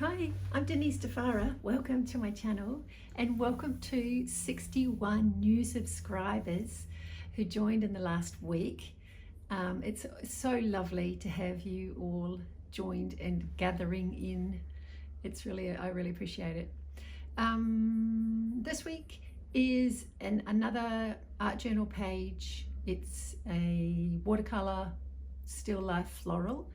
Hi, I'm Denise DeFara. Welcome to my channel and welcome to 61 new subscribers who joined in the last week. It's so lovely to have you all joined and gathering in. I really appreciate it. This week is another art journal page. It's a watercolor still life floral.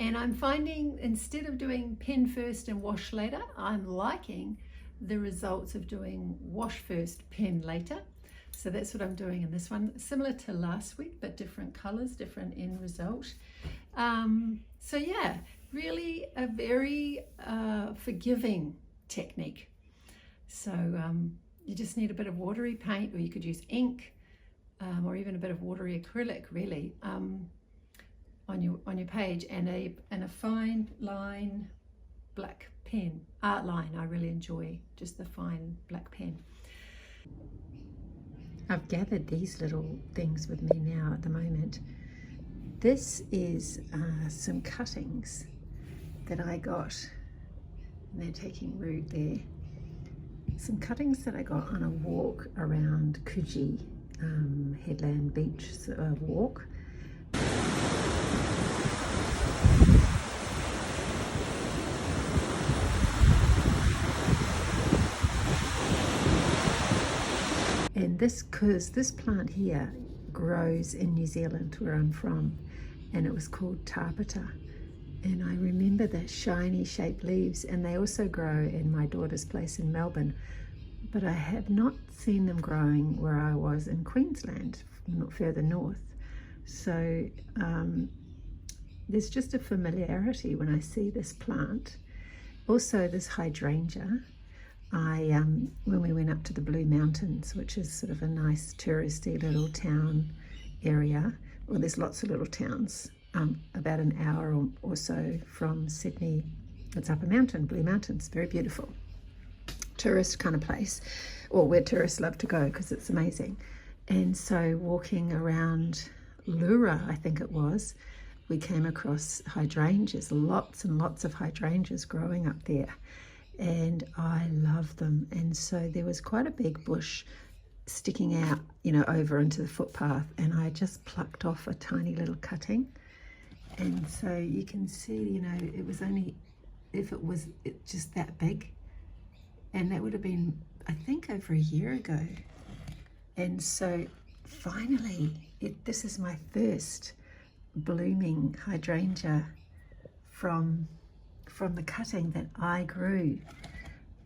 And I'm finding instead of doing pen first and wash later, I'm liking the results of doing wash first, pen later. So that's what I'm doing in this one, similar to last week, but different colors, different end result. So yeah, really a very forgiving technique. So you just need a bit of watery paint, or you could use ink, or even a bit of watery acrylic, really. On your page, and a fine line black pen, art line. I really enjoy just the fine black pen. I've gathered these little things with me now at the moment. This is some cuttings that I got, and they're taking root there. Some cuttings that I got on a walk around Coogee Headland Beach walk. And because this plant here grows in New Zealand, where I'm from, and it was called tarpita. And I remember the shiny shaped leaves, and they also grow in my daughter's place in Melbourne, but I have not seen them growing where I was in Queensland, further north. So there's just a familiarity when I see this plant. Also this hydrangea. When we went up to the Blue Mountains, which is sort of a nice touristy little town area, well, there's lots of little towns, about an hour or so from Sydney. It's up a mountain, Blue Mountains, very beautiful. Tourist kind of place, or where tourists love to go because it's amazing. And so walking around Lura, I think it was, we came across hydrangeas, lots and lots of hydrangeas growing up there. And I love them. And so there was quite a big bush sticking out, over into the footpath, and I just plucked off a tiny little cutting. And so you can see, it was only, if it was just that big, and that would have been, I think, over a year ago. And so finally, this is my first blooming hydrangea from the cutting that I grew.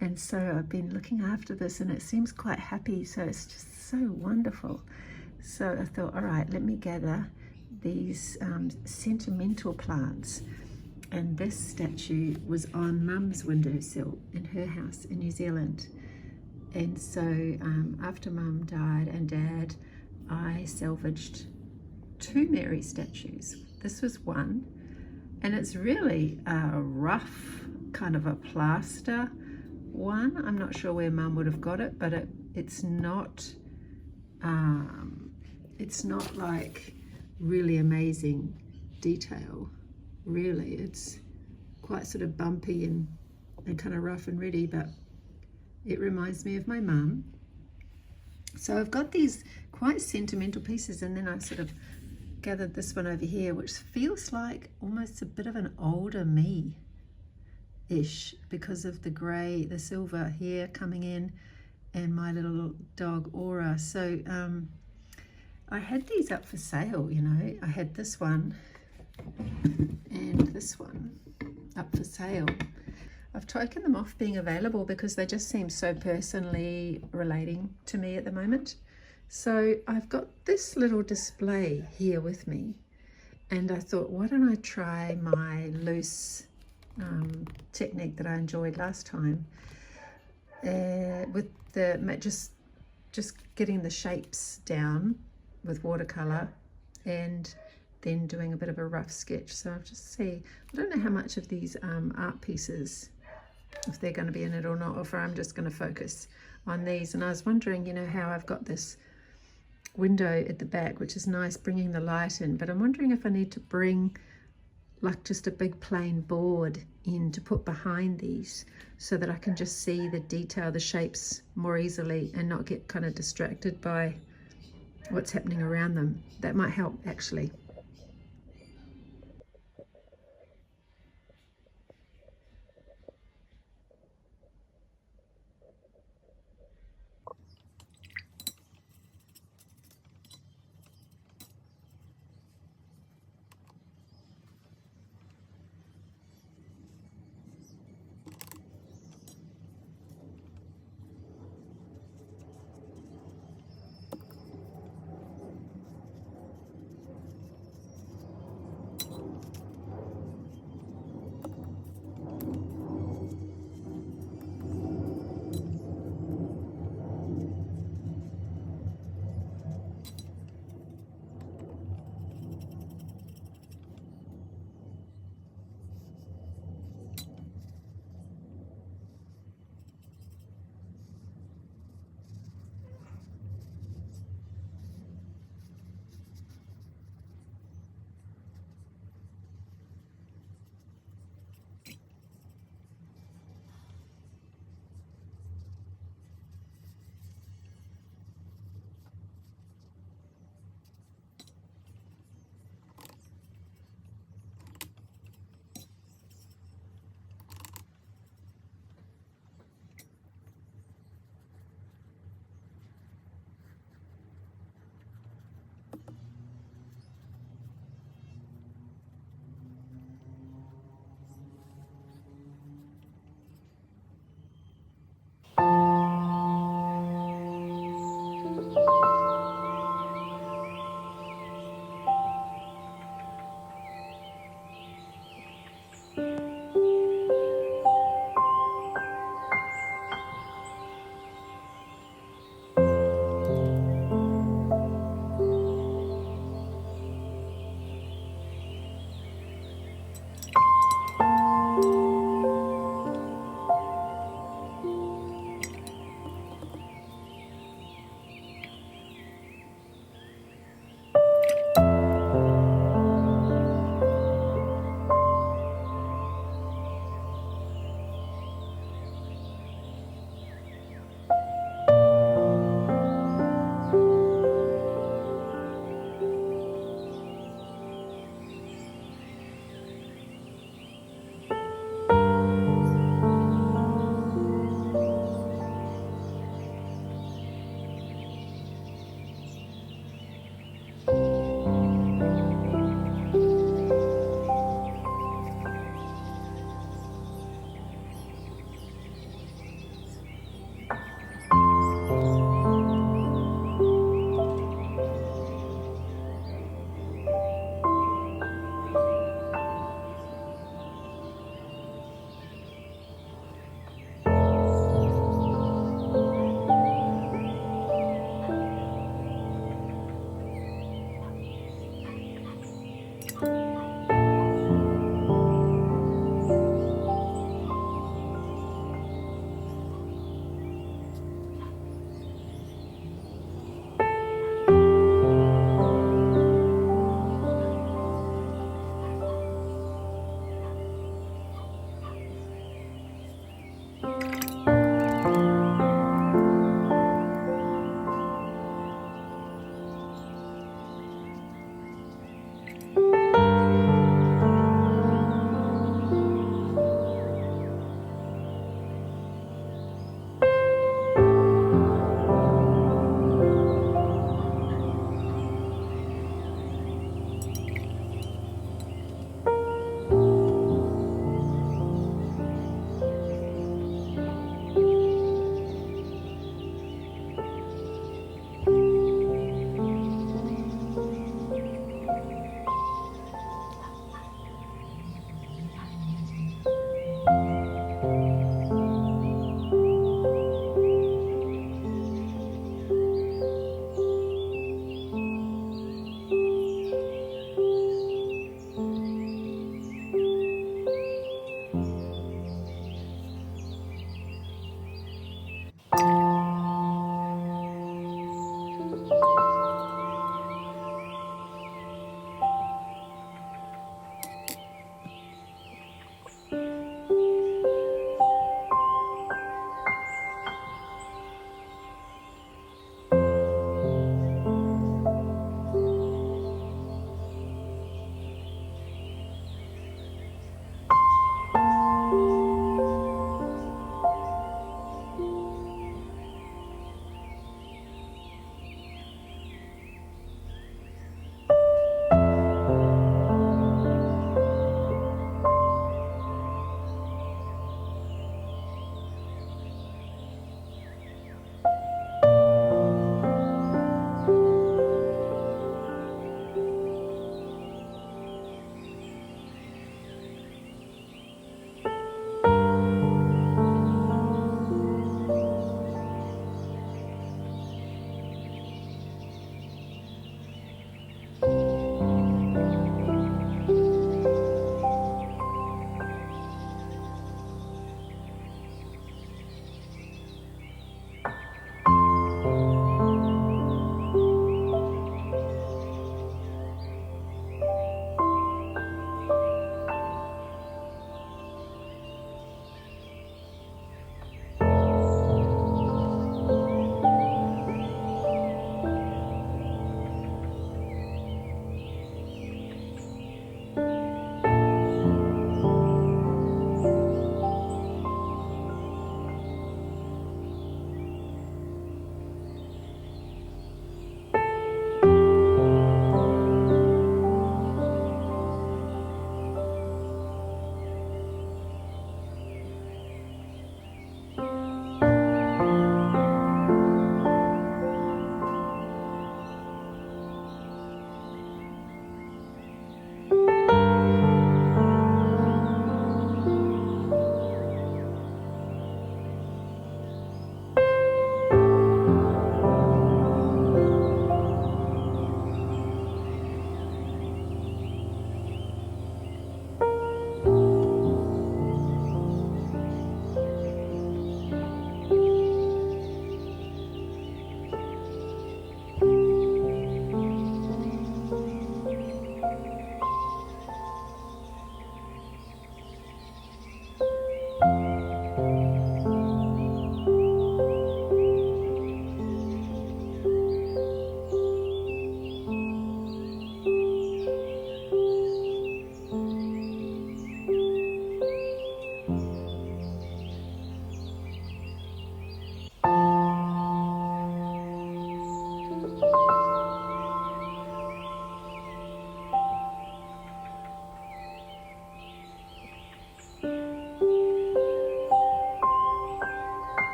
And so I've been looking after this, and it seems quite happy, so it's just so wonderful. So I thought, all right, let me gather these sentimental plants. And this statue was on Mum's windowsill in her house in New Zealand. And so after Mum died and Dad, I salvaged 2 Mary statues. This was one, and it's really a rough kind of a plaster one. I'm not sure where Mum would have got it, but it's not like really amazing detail. Really, it's quite sort of bumpy and kind of rough and ready, but it reminds me of my mum. So I've got these quite sentimental pieces, and then I've sort of gathered this one over here, which feels like almost a bit of an older me-ish because of the grey, the silver hair coming in, and my little dog Aura. So I had these up for sale, I had this one and this one up for sale. I've taken them off being available because they just seem so personally relating to me at the moment. So I've got this little display here with me, and I thought, why don't I try my loose technique that I enjoyed last time with the just getting the shapes down with watercolor and then doing a bit of a rough sketch. So I'll just see, I don't know how much of these art pieces, if they're going to be in it or not, or if I'm just going to focus on these. And I was wondering, how I've got this window at the back, which is nice, bringing the light in, but I'm wondering if I need to bring like just a big plain board in to put behind these so that I can just see the detail, the shapes more easily and not get kind of distracted by what's happening around them. That might help actually.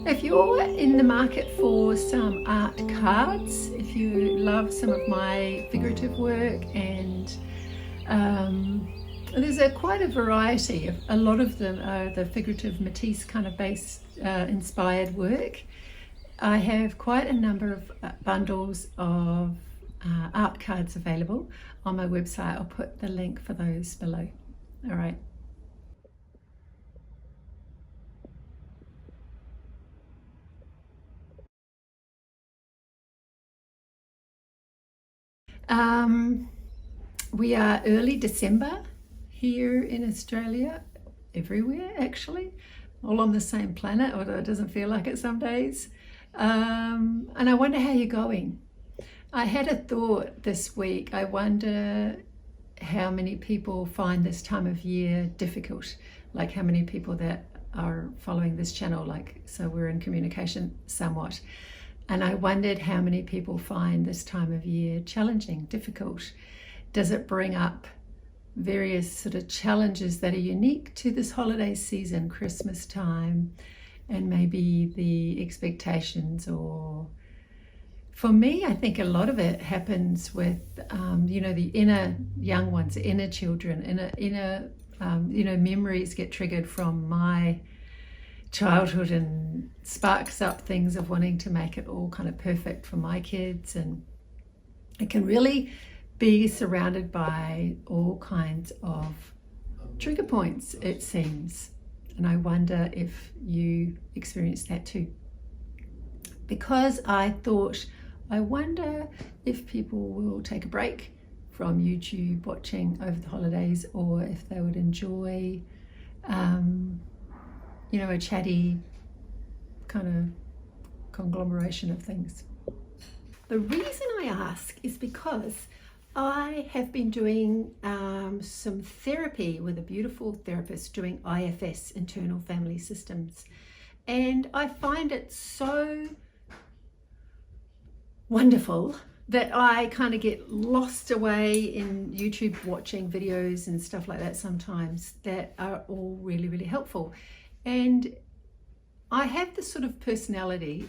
If you're in the market for some art cards, if you love some of my figurative work, and there's quite a variety. A lot of them are the figurative Matisse kind of based inspired work. I have quite a number of bundles of art cards available on my website. I'll put the link for those below. All right. We are early December here in Australia, everywhere actually, all on the same planet, although it doesn't feel like it some days. And I wonder how you're going. I had a thought this week. I wonder how many people find this time of year difficult, like how many people that are following this channel, like, so we're in communication somewhat. And I wondered how many people find this time of year challenging, difficult. Does it bring up various sort of challenges that are unique to this holiday season, Christmas time, and maybe the expectations? Or for me, I think a lot of it happens with, you know, the inner young ones, inner children, inner you know, memories get triggered from my childhood and sparks up things of wanting to make it all kind of perfect for my kids. And it can really be surrounded by all kinds of trigger points, it seems. And I wonder if you experience that too. Because I thought, I wonder if people will take a break from YouTube watching over the holidays, or if they would enjoy you know, a chatty kind of conglomeration of things. The reason I ask is because I have been doing some therapy with a beautiful therapist doing IFS, internal family systems, and I find it so wonderful that I kind of get lost away in YouTube watching videos and stuff like that sometimes that are all really, really helpful. And I have this sort of personality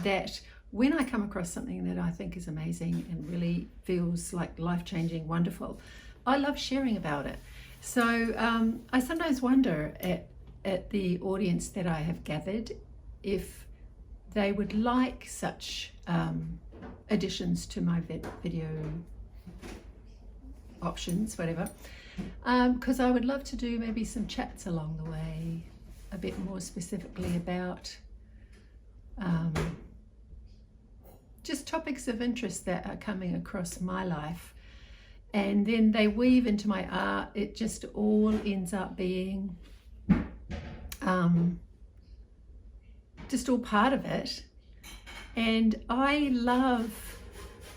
that when I come across something that I think is amazing and really feels like life-changing, wonderful, I love sharing about it. So I sometimes wonder at the audience that I have gathered if they would like such additions to my video options, whatever, because I would love to do maybe some chats along the way, a bit more specifically about just topics of interest that are coming across my life, and then they weave into my art. It just all ends up being just all part of it. And I love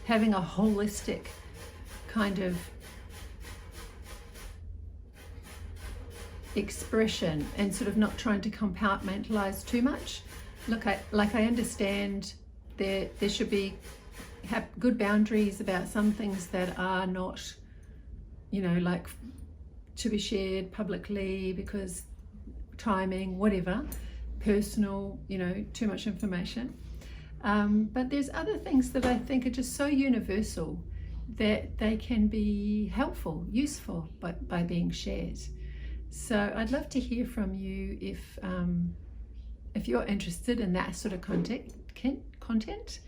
having a holistic kind of expression and sort of not trying to compartmentalize too much. Look, I understand there should be have good boundaries about some things that are not, you know, like to be shared publicly because timing, whatever, personal, you know, too much information. But there's other things that I think are just so universal that they can be helpful, useful by being shared. So I'd love to hear from you if you're interested in that sort of content.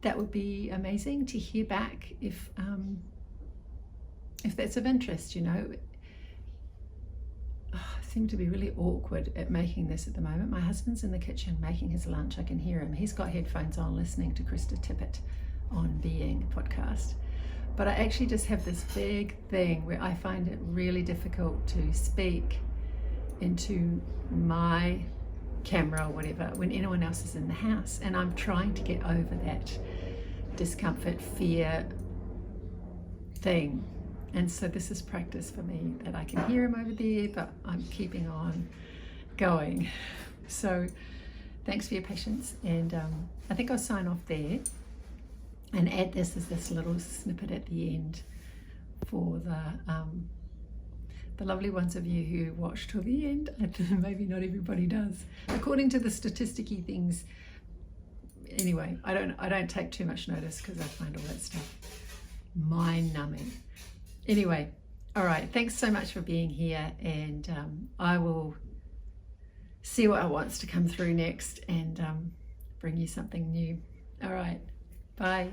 That would be amazing to hear back if that's of interest. You know, I seem to be really awkward at making this at the moment. My husband's in the kitchen making his lunch. I can hear him. He's got headphones on listening to Krista Tippett on Being podcast. But I actually just have this big thing where I find it really difficult to speak into my camera or whatever when anyone else is in the house, and I'm trying to get over that discomfort, fear thing. And so this is practice for me, that I can hear him over there, but I'm keeping on going. So thanks for your patience, and I think I'll sign off there and add this as this little snippet at the end for the lovely ones of you who watch till the end. Maybe not everybody does. According to the statisticy things, anyway, I don't take too much notice because I find all that stuff mind-numbing. Anyway, all right, thanks so much for being here, and I will see what wants to come through next and bring you something new. All right, bye.